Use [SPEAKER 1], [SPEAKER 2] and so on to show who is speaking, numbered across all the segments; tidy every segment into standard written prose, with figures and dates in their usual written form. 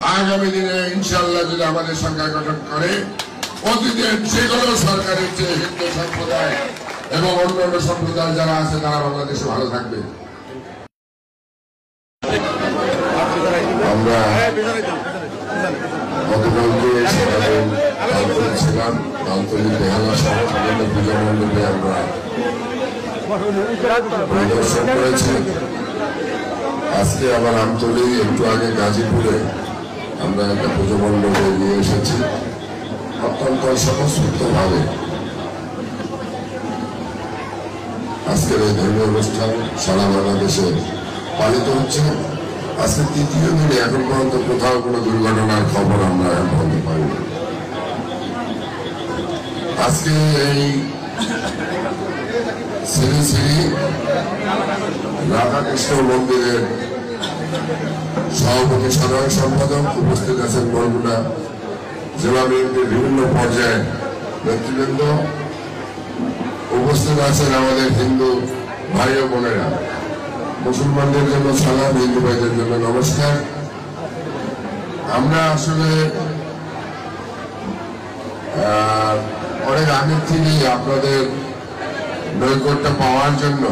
[SPEAKER 1] আগামী দিনে ইনশাআল্লাহ যদি আমাদের সরকার গঠন করে অতীতের যেগুলো সরকারের যে হিন্দু সম্প্রদায় এবং অন্যান্য সম্প্রদায় যারা আছে তারা বাংলাদেশে ভালো থাকবে। আমরা গতকালকে ছিলাম আমতলী বেহালা সহ বিভিন্ন পূজা মণ্ডপে আমরা পরিদর্শন করেছি। আজকে আবার আমতলী একটু আগে গাজীপুরে আমরা একটা পুজো মণ্ডপে নিয়ে এসেছি। অত্যন্ত স্বতঃস্ফূর্তভাবে আজকের এই ধর্মীয় অনুষ্ঠান সারা বাংলাদেশে পালিত হচ্ছে। আজকে তৃতীয় দিনে এখন পর্যন্ত কোথাও কোনো দুর্ঘটনার খবর আমরা এখন পর্যন্ত পাইনি। আজকে এই শ্রী শ্রী রাধাকৃষ্ণ মন্দিরের সভাপতি সাধারণ সম্পাদক উপস্থিত আছেন বরগুনা জেলা বিএনপির বিভিন্ন পর্যায়ের নেতৃবৃন্দ, উপস্থিত আছেন আমাদের হিন্দু ভাই ও বোনেরা। মুসলমানদের জন্য সালাম, হিন্দু ভাইদের জন্য নমস্কার। আমরা আসলে অনেক আগের থেকেই আপনাদের নৈকট্য পাওয়ার জন্য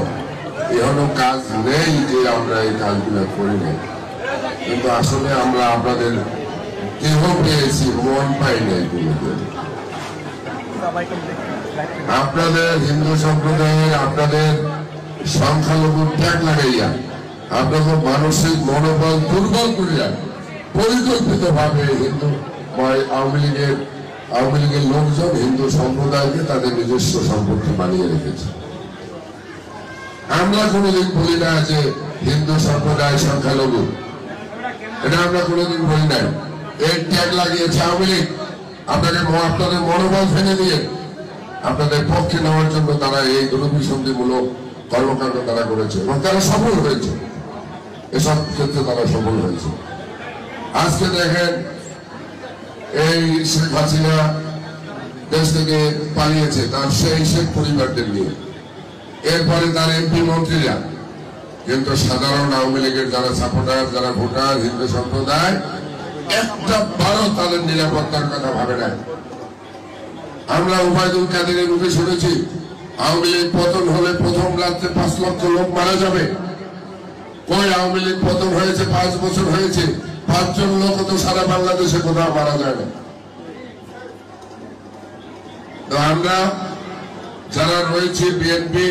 [SPEAKER 1] এখনো কাজ নেই যে আমরা এই কাজগুলো করি না, কিন্তু আসলে আমরা আপনাদের দেহ পেয়েছি, মন পাই নাই কোনোদিন। আপনাদের হিন্দু সম্প্রদায়ের আপনাদের সংখ্যালঘু ট্যাগ লাগাইয়া আপনাদের মানসিক মনোবল দুর্বল করিয়া পরিকল্পিত ভাবে হিন্দু আওয়ামী লীগের লোকজন হিন্দু সম্প্রদায়কে তাদের নিজস্ব সম্পত্তি বানিয়ে রেখেছে। আমরা কোনোদিন বলি না যে হিন্দু সম্প্রদায় সংখ্যালঘু, এটা আমরা কোনোদিন বলি নাই। এর ট্যাগ লাগিয়েছে আওয়ামী লীগ। আপনাদের মনোবল ফেলে দিয়ে আপনাদের পক্ষে নেওয়ার জন্য তারা এই দুরভিসন্ধিমূলক কর্মকাণ্ড তারা করেছে এবং তারা সফল হয়েছে। এসব ক্ষেত্রে তারা সফল হয়েছে। আজকে দেখেন এই শেখ হাসিনা দেশ থেকে পালিয়েছে তার সেই শেখ পরিবারদের নিয়ে, এরপরে তার এমপি মন্ত্রীরা, কিন্তু সাধারণ আওয়ামী লীগের যারা সাপোর্টার, যারা ভোটার, হিন্দু সম্প্রদায় একটা বারো তাদের নিরাপত্তার কথা ভাবে না। আমরা ওবায়দুল কাদেরের মুখে শুনেছি আওয়ামী লীগ পতন হলে প্রথম রাত্রে 5 লক্ষ লোক মারা যাবে। কই আওয়ামী লীগ পতন হয়েছে 5 বছর হয়েছে, 5 জন লোক তো সারা বাংলাদেশে কোথাও মারা যায় না। তো আমরা যারা রয়েছে বিএনপি,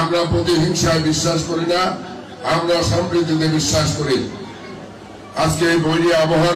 [SPEAKER 1] আমরা প্রতিহিংসায় বিশ্বাস করি না, আমরা সম্প্রীতিতে বিশ্বাস করি। আজকে এই বৈরী আবহাওয়া